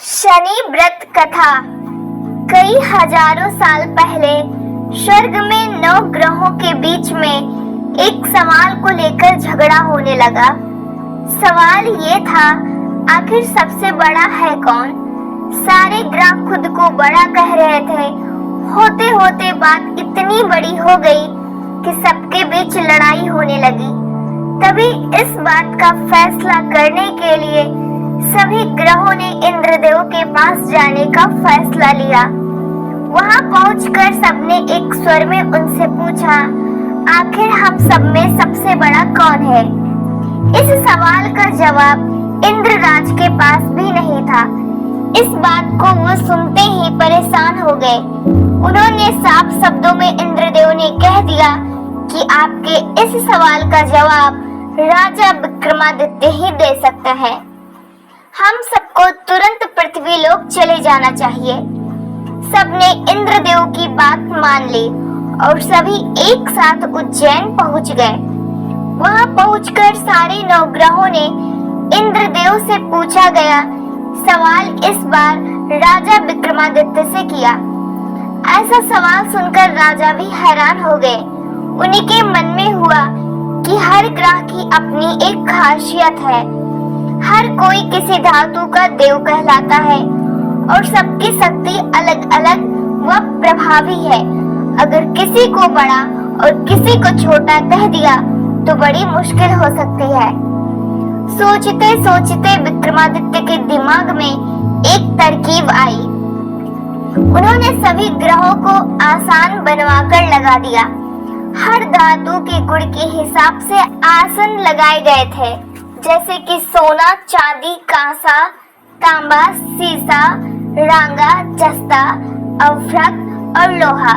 शनि व्रत कथा। कई हजारों साल पहले स्वर्ग में 9 ग्रहों के बीच में एक सवाल को लेकर झगड़ा होने लगा। सवाल ये था, आखिर सबसे बड़ा है कौन? सारे ग्रह खुद को बड़ा कह रहे थे। होते होते बात इतनी बड़ी हो गई कि सबके बीच लड़ाई होने लगी। तभी इस बात का फैसला करने के लिए सभी ग्रहों ने इंद्रदेव के पास जाने का फैसला लिया। वहां पहुंचकर सबने एक स्वर में उनसे पूछा, आखिर हम सब में सबसे बड़ा कौन है? इस सवाल का जवाब इंद्रराज के पास भी नहीं था। इस बात को वो सुनते ही परेशान हो गए। उन्होंने साफ शब्दों में इंद्रदेव ने कह दिया कि आपके इस सवाल का जवाब राजा विक्रमादित्य ही दे सकते हैं। हम सबको तुरंत पृथ्वी लोक चले जाना चाहिए। सबने इंद्रदेव की बात मान ली और सभी एक साथ उज्जैन पहुंच गए। वहां पहुंचकर सारे 9 ग्रहों ने इंद्रदेव से पूछा गया सवाल इस बार राजा विक्रमादित्य से किया। ऐसा सवाल सुनकर राजा भी हैरान हो गए। उनके मन में हुआ कि हर ग्रह की अपनी एक खासियत है। हर कोई किसी धातु का देव कहलाता है और सबकी शक्ति अलग अलग व प्रभावी है। अगर किसी को बड़ा और किसी को छोटा कह दिया तो बड़ी मुश्किल हो सकती है। सोचते सोचते विक्रमादित्य के दिमाग में एक तरकीब आई। उन्होंने सभी ग्रहों को आसान बनवाकर लगा दिया। हर धातु के गुण के हिसाब से आसन लगाए गए थे, जैसे कि सोना, चांदी, कांसा, तांबा, सीसा, रांगा, जस्ता, अभ्रक और लोहा।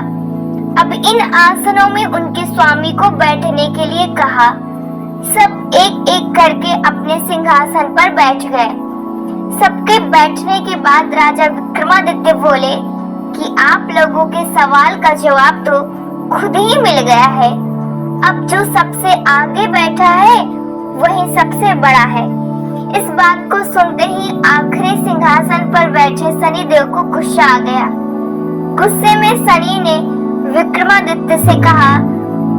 अब इन आसनों में उनके स्वामी को बैठने के लिए कहा। सब एक एक करके अपने सिंहासन पर बैठ गए। सबके बैठने के बाद राजा विक्रमादित्य बोले कि आप लोगों के सवाल का जवाब तो खुद ही मिल गया है। अब जो सबसे आगे बैठा है वही सबसे बड़ा है। इस बात को सुनते ही आखिरी सिंहासन पर बैठे शनिदेव को गुस्सा आ गया। गुस्से में शनि ने विक्रमादित्य से कहा,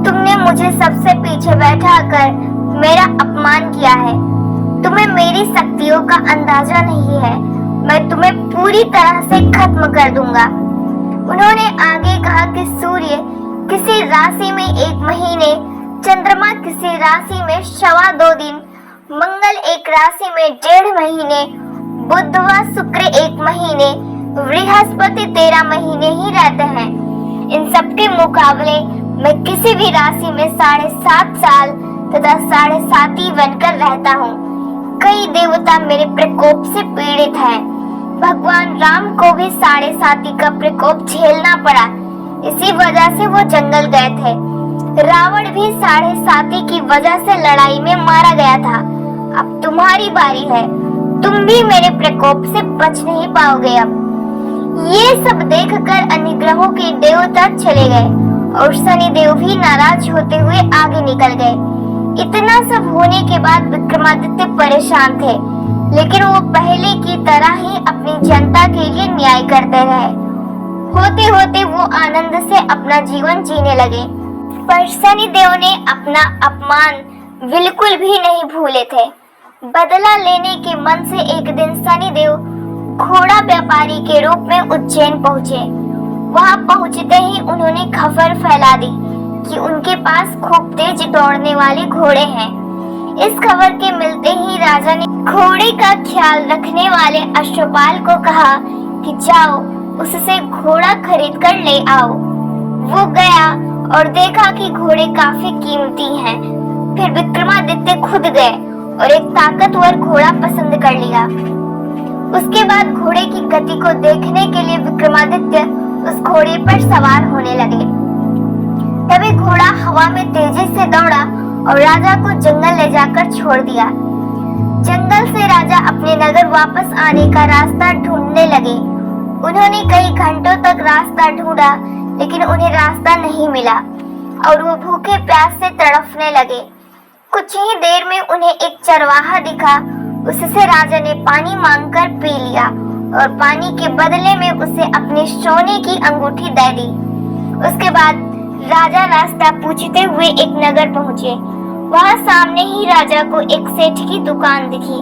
तुमने मुझे सबसे पीछे बैठाकर मेरा अपमान किया है। तुम्हें मेरी शक्तियों का अंदाजा नहीं है। मैं तुम्हें पूरी तरह से खत्म कर दूंगा। उन्होंने आगे कहा कि सूर्य किसी राशि में 1 महीने, चंद्रमा किसी राशि में 2.25 दिन, मंगल एक राशि में 1.5 महीने, बुध व शुक्र 1 महीने, बृहस्पति 13 महीने ही रहते हैं। इन सब के मुकाबले मैं किसी भी राशि में 7.5 साल तथा 7.5 बनकर रहता हूँ। कई देवता मेरे प्रकोप से पीड़ित हैं। भगवान राम को भी 7.5 का प्रकोप झेलना पड़ा। इसी वजह से वो जंगल गए थे। रावण भी 7.5 की वजह से लड़ाई में मारा गया था। अब तुम्हारी बारी है। तुम भी मेरे प्रकोप से बच नहीं पाओगे। अब ये सब देखकर अन्य ग्रहों के देवता चले गए और शनिदेव भी नाराज होते हुए आगे निकल गए। इतना सब होने के बाद विक्रमादित्य परेशान थे, लेकिन वो पहले की तरह ही अपनी जनता के लिए न्याय करते रहे। होते होते वो आनंद से अपना जीवन जीने लगे। पर शनिदेव ने अपना अपमान बिल्कुल भी नहीं भूले थे। बदला लेने के मन से एक दिन शनिदेव घोड़ा व्यापारी के रूप में उज्जैन पहुँचे। वहां पहुंचते ही उन्होंने खबर फैला दी कि उनके पास खूब तेज दौड़ने वाले घोड़े हैं। इस खबर के मिलते ही राजा ने घोड़े का ख्याल रखने वाले अश्वपाल को कहा कि जाओ उससे घोड़ा खरीद कर ले आओ। वो गया और देखा कि घोड़े काफी कीमती हैं। फिर विक्रमादित्य खुद गए और एक ताकतवर घोड़ा पसंद कर लिया। उसके बाद घोड़े की गति को देखने के लिए विक्रमादित्य उस घोड़े पर सवार होने लगे। तभी घोड़ा हवा में तेजी से दौड़ा और राजा को जंगल ले जाकर छोड़ दिया। जंगल से राजा अपने नगर वापस आने का रास्ता ढूंढने लगे। उन्होंने कई घंटों तक रास्ता ढूंढा, लेकिन उन्हें रास्ता नहीं मिला और वो भूखे प्यास से तड़फने लगे। कुछ ही देर में उन्हें एक चरवाहा दिखा। उससे राजा ने पानी मांगकर पी लिया और पानी के बदले में उसे अपनी सोने की अंगूठी दे दी। उसके बाद राजा रास्ता पूछते हुए एक नगर पहुंचे। वहां सामने ही राजा को एक सेठ की दुकान दिखी।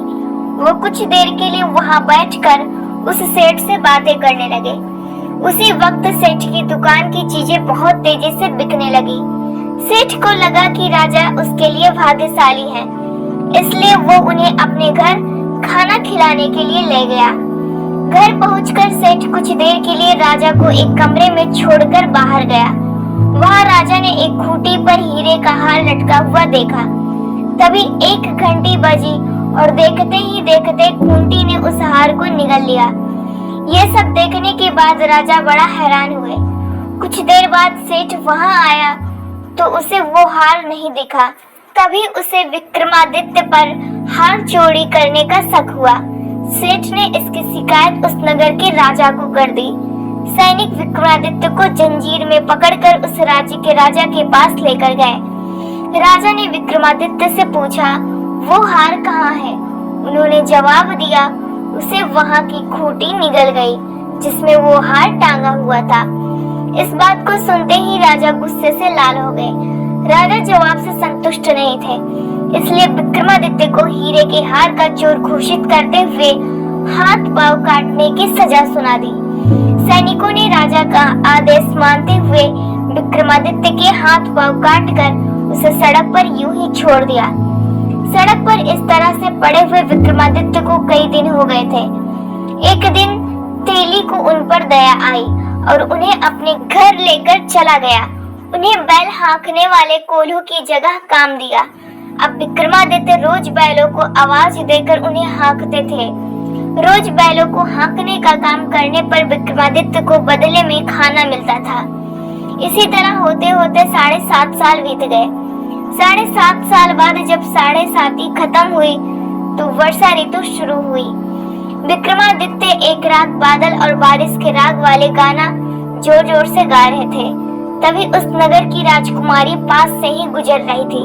वो कुछ देर के लिए वहां बैठकर उस सेठ से बातें करने लगे। उसी वक्त सेठ की दुकान की चीजें बहुत तेजी से बिकने लगी। सेठ को लगा कि राजा उसके लिए भाग्यशाली है, इसलिए वो उन्हें अपने घर खाना खिलाने के लिए ले गया। घर पहुंचकर सेठ कुछ देर के लिए राजा को एक कमरे में छोड़कर बाहर गया। वहां राजा ने एक खूंटी पर हीरे का हार लटका हुआ देखा। तभी एक घंटी बजी और देखते ही देखते खूंटी ने उस हार को निगल लिया। ये सब देखने के बाद राजा बड़ा हैरान हुए। कुछ देर बाद सेठ वहां आया तो उसे वो हार नहीं दिखा। तभी उसे विक्रमादित्य पर हार चोरी करने का शक हुआ। सेठ ने इसकी शिकायत उस नगर के राजा को कर दी। सैनिक विक्रमादित्य को जंजीर में पकड़कर उस राज्य के राजा के पास लेकर गए। राजा ने विक्रमादित्य से पूछा, वो हार कहाँ है? उन्होंने जवाब दिया, उसे वहां की खूंटी निगल गई जिसमें वो हार टांगा हुआ था। इस बात को सुनते ही राजा गुस्से से लाल हो गए। राजा जवाब से संतुष्ट नहीं थे, इसलिए विक्रमादित्य को हीरे के हार का चोर घोषित करते हुए हाथ पांव काटने की सजा सुना दी। सैनिकों ने राजा का आदेश मानते हुए विक्रमादित्य के हाथ पांव काटकर उसे सड़क पर यूं ही छोड़ दिया। सड़क पर इस तरह से पड़े हुए विक्रमादित्य को कई दिन हो गए थे। एक दिन तेली को उन पर दया आई और उन्हें अपने घर लेकर चला गया। उन्हें बैल हाँकने वाले कोल्हू की जगह काम दिया। अब विक्रमादित्य रोज बैलों को आवाज देकर उन्हें हाँकते थे। रोज बैलों को हाँकने का काम करने पर विक्रमादित्य को बदले में खाना मिलता था। इसी तरह होते होते 7.5 साल बीत गए। 7.5 साल बाद जब 7.5 खत्म हुई तो वर्षा ऋतु शुरू हुई। विक्रमादित्य एक रात बादल और बारिश के राग वाले गाना जोर जोर से गा रहे थे। तभी उस नगर की राजकुमारी पास से ही गुजर रही थी।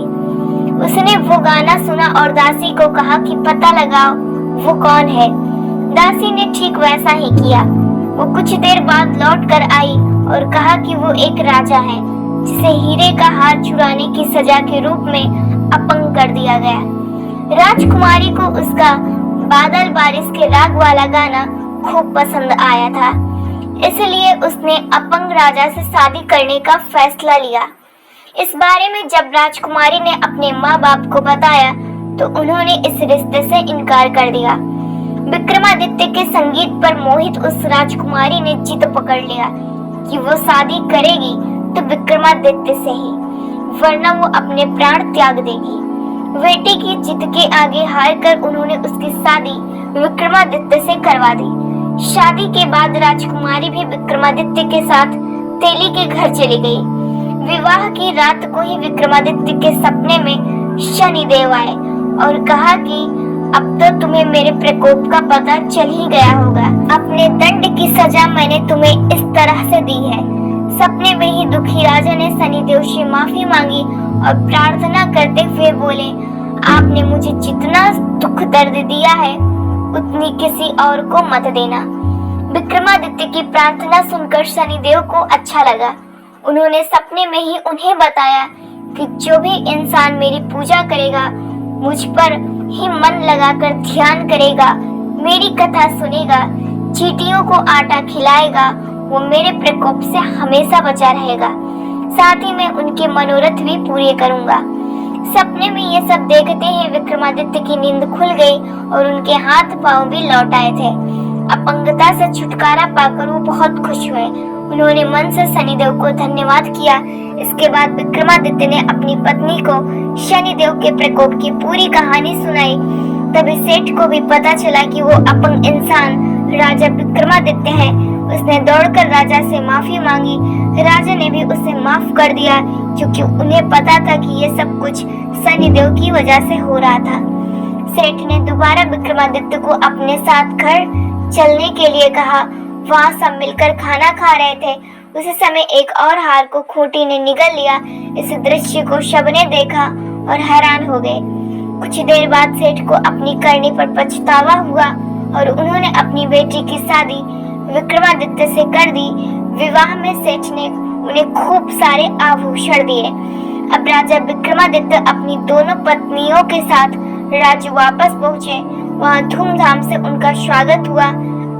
उसने वो गाना सुना और दासी को कहा कि पता लगाओ वो कौन है। दासी ने ठीक वैसा ही किया। वो कुछ देर बाद लौट कर आई और कहा कि वो एक राजा है जिसे हीरे का हार चुराने की सजा के रूप में अपंग कर दिया गया। राजकुमारी को उसका बादल बारिश के राग वाला गाना खूब पसंद आया था, इसलिए उसने अपंग राजा से शादी करने का फैसला लिया। इस बारे में जब राजकुमारी ने अपने माँ बाप को बताया तो उन्होंने इस रिश्ते से इनकार कर दिया। विक्रमादित्य के संगीत पर मोहित उस राजकुमारी ने जिद पकड़ लिया कि वो शादी करेगी तो विक्रमादित्य से ही, वरना वो अपने प्राण त्याग देगी। बेटी की जिद के आगे हार कर उन्होंने उसकी शादी विक्रमादित्य से करवा दी। शादी के बाद राजकुमारी भी विक्रमादित्य के साथ तेली के घर चली गई। विवाह की रात को ही विक्रमादित्य के सपने में शनिदेव आए और कहा कि अब तो तुम्हें मेरे प्रकोप का पता चल ही गया होगा। अपने दंड की सजा मैंने तुम्हें इस तरह से दी है। सपने में ही दुखी राजा ने शनिदेव से माफी मांगी और प्रार्थना करते हुए बोले, आपने मुझे जितना दुख दर्द दिया है उतनी किसी और को मत देना। विक्रमादित्य की प्रार्थना सुनकर शनिदेव को अच्छा लगा। उन्होंने सपने में ही उन्हें बताया कि जो भी इंसान मेरी पूजा करेगा, मुझ पर ही मन लगाकर ध्यान करेगा, मेरी कथा सुनेगा, चींटियों को आटा खिलाएगा, वो मेरे प्रकोप से हमेशा बचा रहेगा। साथ ही मैं उनके मनोरथ भी पूरे करूंगा। सपने में ये सब देखते ही विक्रमादित्य की नींद खुल गई और उनके हाथ पांव भी लौट आए थे। अपंगता से छुटकारा पाकर वो बहुत खुश हुए। उन्होंने मन से शनिदेव को धन्यवाद किया। इसके बाद विक्रमादित्य ने अपनी पत्नी को शनिदेव के प्रकोप की पूरी कहानी सुनाई। तभी सेठ को भी पता चला कि वो अपंग इंसान राजा विक्रमादित्य है। उसने दौड़कर राजा से माफी मांगी। राजा ने भी उसे माफ कर दिया क्योंकि उन्हें पता था कि ये सब कुछ शनिदेव की वजह से हो रहा था। सेठ ने दोबारा विक्रमादित्य को अपने साथ घर चलने के लिए कहा। वहाँ सब मिलकर खाना खा रहे थे। उसी समय एक और हार को खूंटी ने निगल लिया। इस दृश्य को सबने देखा और हैरान हो गए। कुछ देर बाद सेठ को अपनी करनी पर पछतावा हुआ और उन्होंने अपनी बेटी की शादी विक्रमादित्य से कर दी। विवाह में सेठ ने उन्हें खूब सारे आभूषण दिए। अब राजा विक्रमादित्य अपनी दोनों पत्नियों के साथ राज्य वापस पहुंचे। वहां धूमधाम से उनका स्वागत हुआ।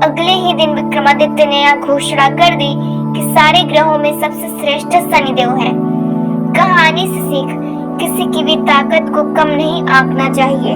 अगले ही दिन विक्रमादित्य ने यह घोषणा कर दी कि सारे ग्रहों में सबसे श्रेष्ठ शनिदेव हैं। कहानी से सीख, किसी की भी ताकत को कम नहीं आंकना चाहिए।